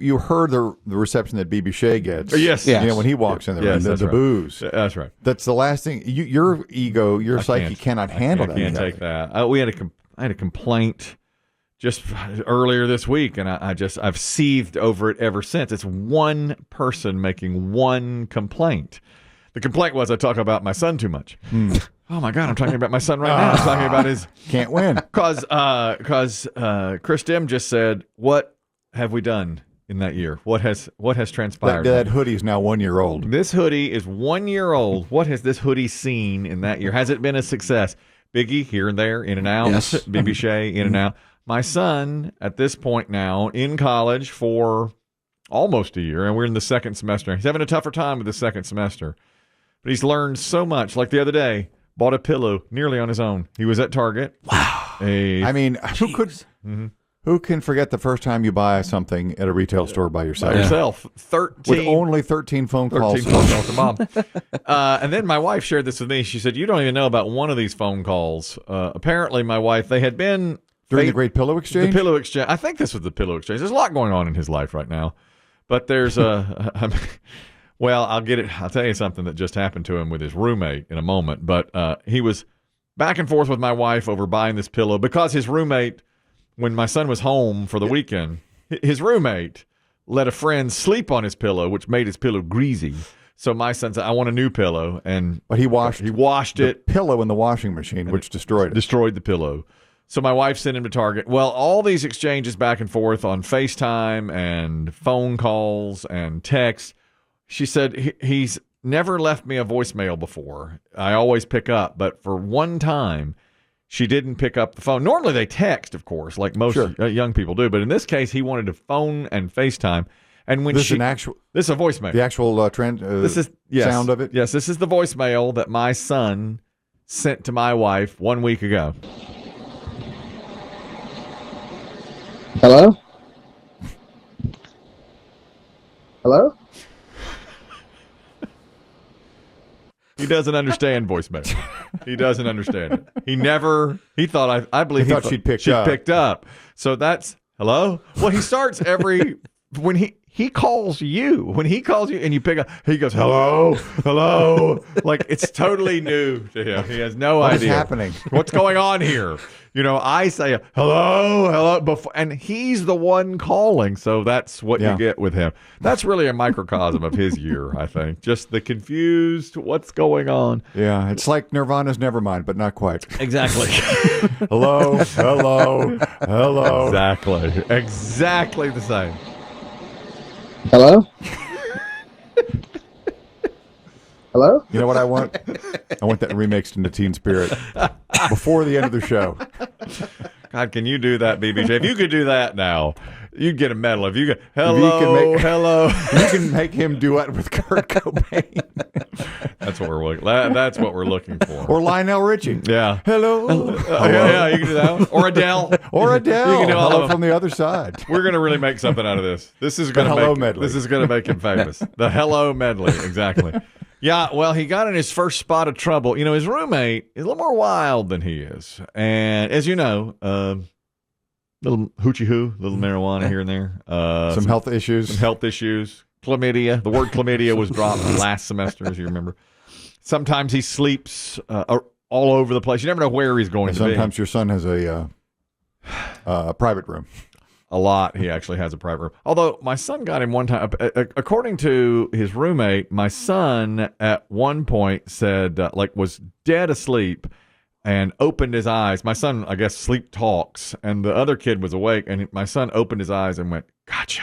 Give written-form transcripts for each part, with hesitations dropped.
you heard the reception that BB Shea gets. Yes. You know, when he walks in there, Yes, the right. booze. That's right. That's the last thing. Your ego, your psyche cannot handle that. I can't take that. I had a complaint just earlier this week, and I've seethed over it ever since. It's one person making one complaint. The complaint was I talk about my son too much. Oh my God, I'm talking about my son right now. I'm talking about his can't win because Chris Demm just said, "What have we done in that year? What has transpired?" That hoodie is now 1 year old. This hoodie is 1 year old. What has this hoodie seen in that year? Has it been a success? Biggie here and there, in and out. Yes. BB Shea in and out. My son at this point now in college for almost a year, and we're in the second semester. He's having a tougher time with the second semester. But he's learned so much. Like the other day, bought a pillow nearly on his own. He was at Target. Wow. I mean, who can forget the first time you buy something at a retail store by yourself? By yourself. 13. With only 13 phone calls. 13 phone calls to mom. And then my wife shared this with me. She said, you don't even know about one of these phone calls. Apparently, my wife, they had been... During the Great Pillow Exchange? The Pillow Exchange. I think this was the Pillow Exchange. There's a lot going on in his life right now. But there's a... Well, I'll tell you something that just happened to him with his roommate in a moment. But he was back and forth with my wife over buying this pillow because his roommate, when my son was home for the weekend, his roommate let a friend sleep on his pillow, which made his pillow greasy. So my son said, I want a new pillow. But he washed the pillow in the washing machine, which destroyed it. Destroyed the pillow. So my wife sent him to Target. Well, all these exchanges back and forth on FaceTime and phone calls and texts. She said he's never left me a voicemail before. I always pick up, but for one time, she didn't pick up the phone. Normally they text, of course, like most young people do, but in this case, he wanted to phone and FaceTime. And when this is a voicemail. The actual sound of it. Yes, this is the voicemail that my son sent to my wife 1 week ago. Hello? Hello? He doesn't understand voicemail. He doesn't understand it. He thought, I believe he thought she'd picked up. So that's, hello? Well, he starts when he calls you. When he calls you and you pick up, he goes, hello. Like it's totally new to him. He has no idea. What is happening? What's going on here? You know, I say, hello, before, and he's the one calling. So that's what you get with him. That's really a microcosm of his year, I think. Just the confused, what's going on. Yeah, it's like Nirvana's Nevermind, but not quite. Exactly. Hello. Exactly the same. Hello? Hello? You know what I want? I want that remixed into Teen Spirit before the end of the show. God, can you do that, BBJ? If you could do that now, you'd get a medal. If you could, hello. You can make him duet with Kurt Cobain. That's what we're looking for. Or Lionel Richie. Yeah. Hello. Yeah, you can do that one. Or Adele. You can do hello from the other side. We're going to really make something out of this. This is going to make him famous. The hello medley, exactly. Yeah, well, he got in his first spot of trouble. You know, his roommate is a little more wild than he is. And as you know, little hoochie-hoo, little marijuana here and there. Some health issues. Chlamydia. The word chlamydia was dropped last semester, as you remember. Sometimes he sleeps all over the place. You never know where he's going to be. Sometimes your son has a private room. A lot. He actually has a private room. Although my son got him one time, according to his roommate, my son at one point said, was dead asleep and opened his eyes. My son, I guess, sleep talks, and the other kid was awake, and my son opened his eyes and went, gotcha,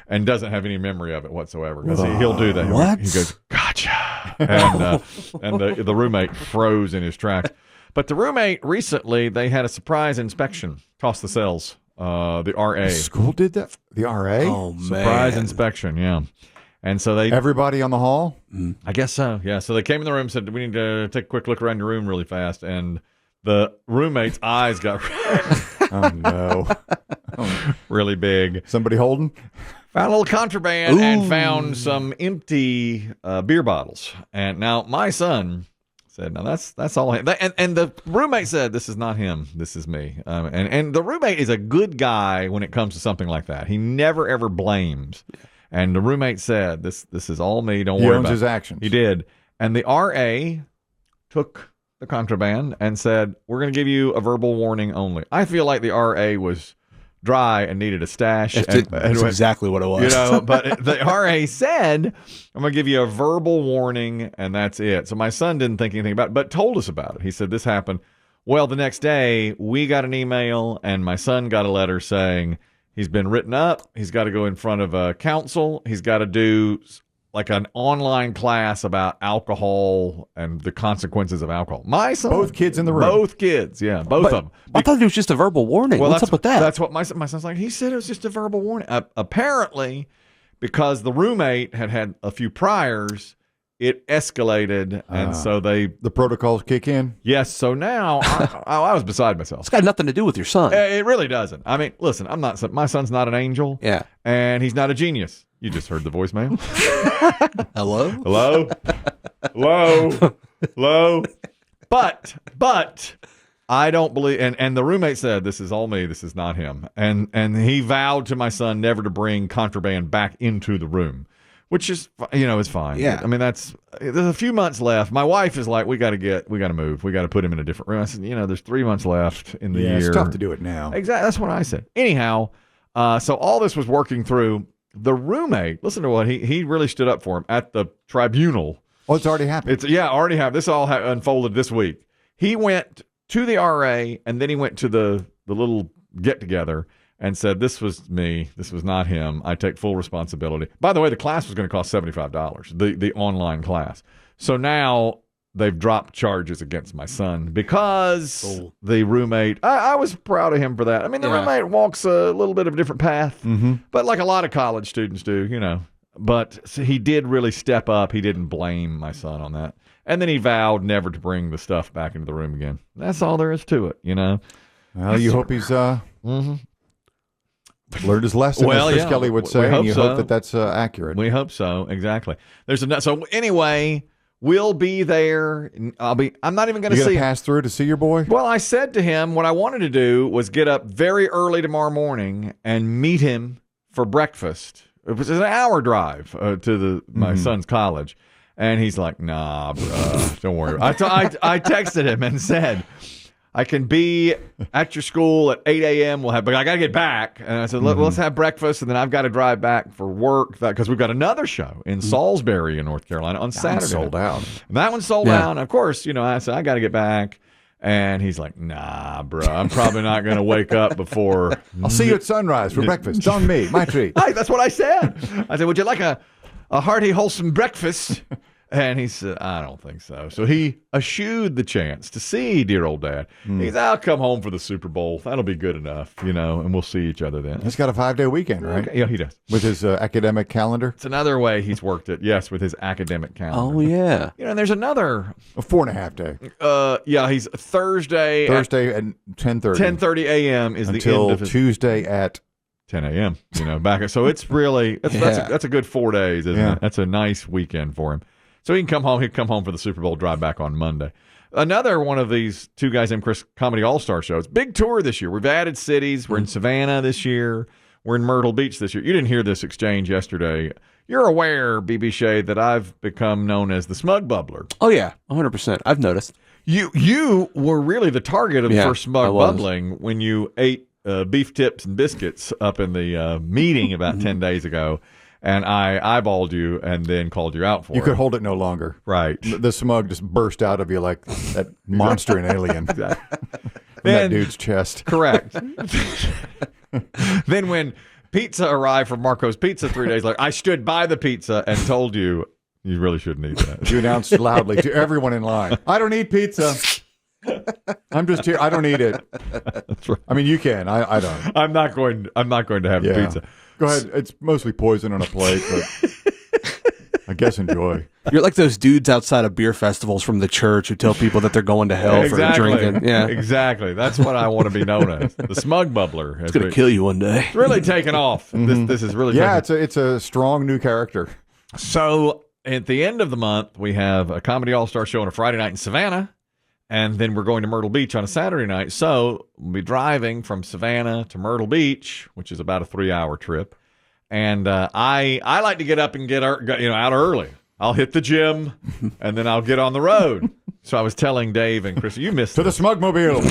and doesn't have any memory of it whatsoever. Because he'll do that. What? He goes, gotcha. And the roommate froze in his tracks. But the roommate recently, they had a surprise inspection, toss the cells. The RA. The school did that? The RA? Oh, man. Surprise inspection, yeah. And so everybody on the hall? I guess so, yeah. So they came in the room and said, we need to take a quick look around your room really fast. And the roommate's eyes got oh, no. really big. Somebody holding? Found a little contraband and found some empty beer bottles. And now my son Said, no, that's all him. And the roommate said, this is not him. This is me. And the roommate is a good guy when it comes to something like that. He never, ever blames. And the roommate said, this is all me. Don't worry about it. He owns his actions. He did. And the RA took the contraband and said, we're going to give you a verbal warning only. I feel like the RA was dry and needed a stash. That's exactly what it was. But the RA said, I'm going to give you a verbal warning, and that's it. So my son didn't think anything about it, but told us about it. He said, this happened. Well, the next day, we got an email, and my son got a letter saying he's been written up. He's got to go in front of a council. He's got to do like an online class about alcohol and the consequences of alcohol. My son. Both kids in the room. Both kids, yeah. Both of them. I thought it was just a verbal warning. What's up with that? That's what my son's like. He said it was just a verbal warning. Apparently, because the roommate had a few priors, it escalated, and so the protocols kick in. Yes. So now I was beside myself. It's got nothing to do with your son. It really doesn't. I mean, listen, my son's not an angel. Yeah. And he's not a genius. You just heard the voicemail. Hello? Hello? Hello? Hello? But I don't believe, and the roommate said, this is all me, this is not him. And he vowed to my son never to bring contraband back into the room, which is, is fine. Yeah. I mean, there's a few months left. My wife is like, we got to move. We got to put him in a different room. I said, there's 3 months left in the year. It's tough to do it now. Exactly. That's what I said. Anyhow, so all this was working through. The roommate, listen to what he really stood up for him at the tribunal. Oh, it's already happened. Already happened. This all unfolded this week. He went to the RA, and then he went to the little get-together and said, this was me. This was not him. I take full responsibility. By the way, the class was going to cost $75, the online class. So now they've dropped charges against my son because the roommate, I was proud of him for that. I mean, the roommate walks a little bit of a different path, but like a lot of college students do, But so he did really step up. He didn't blame my son on that. And then he vowed never to bring the stuff back into the room again. That's all there is to it, Well, you hope he's learned his lesson, as Chris Kelly would say, and you hope that that's accurate. We hope so, exactly. So anyway, we'll be there. I'm not even going to see him. Pass through to see your boy? Well, I said to him what I wanted to do was get up very early tomorrow morning and meet him for breakfast. It was an hour drive to my son's college. And he's like, nah, bro, don't worry. I texted him and said, I can be at your school at 8 a.m. But I got to get back. And I said, let's have breakfast. And then I've got to drive back for work because we've got another show in Salisbury in North Carolina on Saturday. Sold out. And that one's sold out. And of course, I said, I got to get back. And he's like, nah, bro, I'm probably not going to wake up before. I'll see you at sunrise for breakfast. It's on me. My treat. That's what I said. I said, would you like a hearty, wholesome breakfast? And he said, I don't think so. So he eschewed the chance to see dear old dad. He said, I'll come home for the Super Bowl. That'll be good enough, and we'll see each other then. He's got a 5-day weekend, right? Okay. Yeah, he does. With his academic calendar? It's another way he's worked it, yes, with his academic calendar. Oh, yeah. And there's another. A 4.5 day. He's Thursday at 10:30. 10:30 a.m. is the end of his. Tuesday at 10 a.m., back. So it's really, that's a good 4 days, isn't it? That's a nice weekend for him. So he can come home. He'd come home for the Super Bowl, drive back on Monday. Another one of these Two Guys Named Chris Comedy All-Star shows. Big tour this year. We've added cities. We're in Savannah this year. We're in Myrtle Beach this year. You didn't hear this exchange yesterday. You're aware, BB Shade, that I've become known as the smug bubbler. Oh, yeah, 100%. I've noticed. You were really the target of for smug bubbling when you ate beef tips and biscuits up in the meeting about 10 days ago. And I eyeballed you and then called you out for it. You could hold it no longer. Right. The smug just burst out of you like that monster in Alien. Exactly. From that dude's chest. Correct. Then when pizza arrived from Marco's Pizza 3 days later, I stood by the pizza and told you really shouldn't eat that. You announced loudly to everyone in line, I don't eat pizza. I'm just here. I don't eat it. That's right. I mean, you can. I don't. I'm not going to have the pizza. Go ahead. It's mostly poison on a plate, but I guess enjoy. You're like those dudes outside of beer festivals from the church who tell people that they're going to hell for drinking. Yeah, exactly. That's what I want to be known as. The smug bubbler. It's going to kill you one day. It's really taken off. This is really it's a strong new character. So at the end of the month, we have a Comedy All-Star show on a Friday night in Savannah, and then we're going to Myrtle Beach on a Saturday night. So we'll be driving from Savannah to Myrtle Beach, which is about a 3-hour trip. And I like to get up and get out early. I'll hit the gym, and then I'll get on the road. So I was telling Dave and Chris, you missed to the Smugmobile.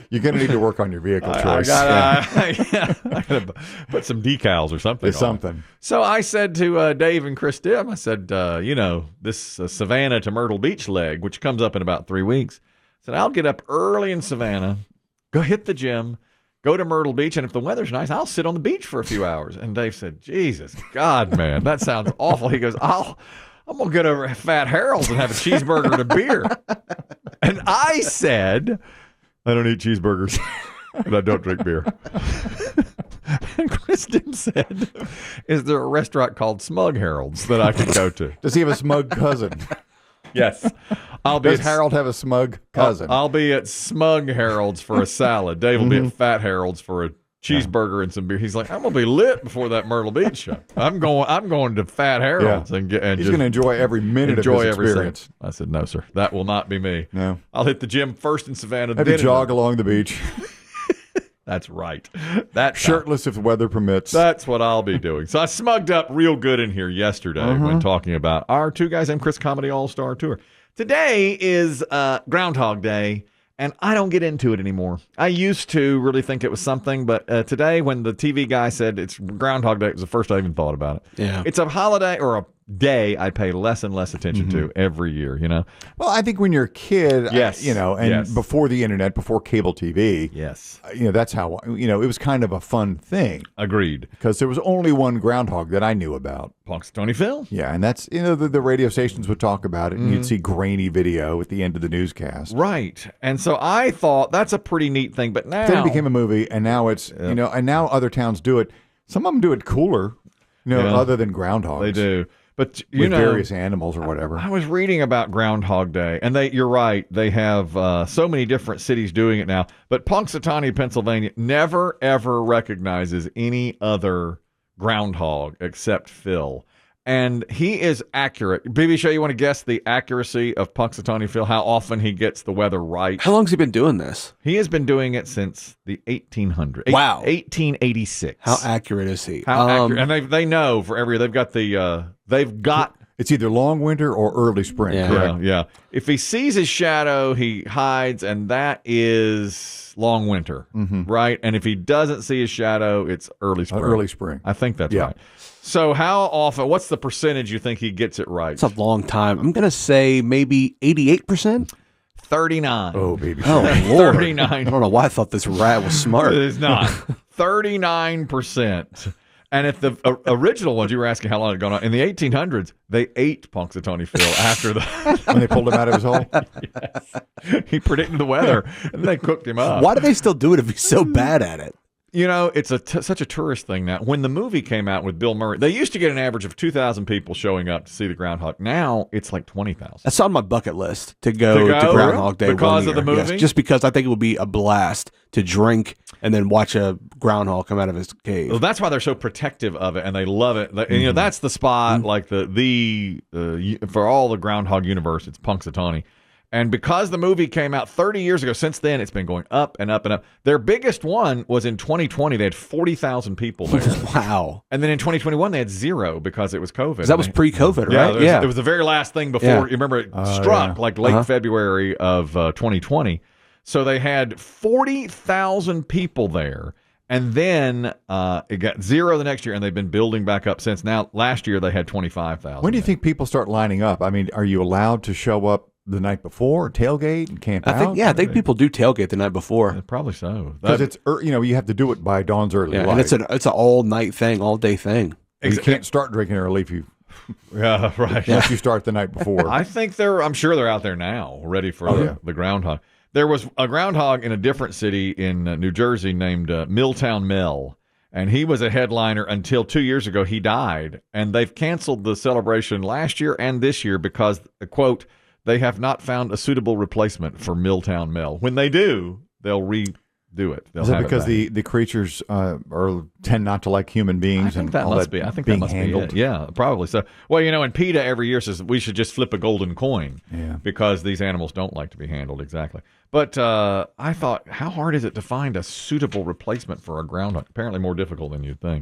You're going to need to work on your vehicle choice. I gotta put some decals or something. Something. So I said to Dave and Chris Demm, I said, this Savannah to Myrtle Beach leg, which comes up in about 3 weeks, I said, I'll get up early in Savannah, go hit the gym, go to Myrtle Beach, and if the weather's nice, I'll sit on the beach for a few hours. And Dave said, Jesus, God, man, that sounds awful. He goes, I'm going to get over at Fat Harold's and have a cheeseburger and a beer. And I said, I don't eat cheeseburgers, and I don't drink beer. And Kristen said, is there a restaurant called Smug Harold's that I could go to? Does he have a smug cousin? Yes. Does Harold have a smug cousin? I'll be at Smug Harold's for a salad. Dave will be at Fat Harold's for a cheeseburger and some beer. He's like, I'm gonna be lit before that Myrtle Beach show. I'm going to Fat Harold's and he's gonna enjoy every minute of his experience. I said, no, sir, that will not be me. No, I'll hit the gym first in Savannah. Maybe jog along the beach. That's right. That shirtless if the weather permits. That's what I'll be doing. So I smugged up real good in here yesterday when talking about our Two Guys Named Chris Comedy All-Star Tour. Today is Groundhog Day. And I don't get into it anymore. I used to really think it was something, but today when the TV guy said it's Groundhog Day, it was the first I even thought about it. Yeah. It's a holiday or a day I pay less and less attention to every year, Well, I think when you're a kid, yes. Before the internet, before cable TV, yes, that's how, it was kind of a fun thing. Agreed. Because there was only one groundhog that I knew about. Punxsutawney Phil. Yeah, and that's, the radio stations would talk about it, and you'd see grainy video at the end of the newscast. Right. And so I thought that's a pretty neat thing, but now... Then it became a movie, and now it's, and now other towns do it. Some of them do it cooler, other than groundhogs. They do. But with various animals or whatever. I was reading about Groundhog Day, and you're right. They have so many different cities doing it now. But Punxsutawney, Pennsylvania, never ever recognizes any other groundhog except Phil, and he is accurate. BB Show, you want to guess the accuracy of Punxsutawney Phil? How often he gets the weather right? How long has he been doing this? He has been doing it since the 1800s. Wow, 1886. How accurate is he? How accurate? And they know for every. They've got It's either long winter or early spring. Yeah. Correct? Yeah. If he sees his shadow, he hides, and that is long winter, right? And if he doesn't see his shadow, it's early spring. Early spring. I think that's right. So how often, what's the percentage you think he gets it right? It's a long time. I'm going to say maybe 88%. 39. Oh, baby. Oh, Lord. 39. I don't know why I thought this rat was smart. It is not. 39%. And if the original ones, you were asking how long it had gone on, in the 1800s, they ate Punxsutawney Phil after when they pulled him out of his hole? Yes. He predicted the weather, and they cooked him up. Why do they still do it if he's so bad at it? It's such a tourist thing now. When the movie came out with Bill Murray, they used to get an average of 2,000 people showing up to see the Groundhog. Now it's like 20,000. That's on my bucket list to go to Groundhog Day because of the movie. Yes, just because I think it would be a blast to drink and then watch a groundhog come out of his cave. Well, that's why they're so protective of it, and they love it. And, that's the spot, like for all the Groundhog universe, it's Punxsutawney. And because the movie came out 30 years ago, since then, it's been going up and up and up. Their biggest one was in 2020. They had 40,000 people there. Wow. And then in 2021, they had 0 because it was COVID. That was pre-COVID, right? Yeah. It was the very last thing before. You remember it struck like late February of 2020. So they had 40,000 people there. And then it got 0 the next year, and they've been building back up since. Now, last year, they had 25,000. When do you think people start lining up? I mean, are you allowed to show up the night before, tailgate and camp out? I think people do tailgate the night before. Probably so. Because it's, you have to do it by dawn's early light. And it's an all-night thing, all-day thing. You can't start drinking early if you... Yeah, right. Unless you start the night before. I'm sure they're out there now, ready for the groundhog. There was a groundhog in a different city in New Jersey named Milltown Mel, and he was a headliner until 2 years ago. He died, and they've canceled the celebration last year and this year because, quote, they have not found a suitable replacement for Milltown Mel. When they do, they'll redo do it. They'll Is that have because it the creatures tend not to like human beings? I think that must be. I think that must handled? be it. Yeah, probably so. Well, and PETA every year says we should just flip a golden coin because these animals don't like to be handled exactly. But I thought, how hard is it to find a suitable replacement for a groundhog? Apparently more difficult than you'd think.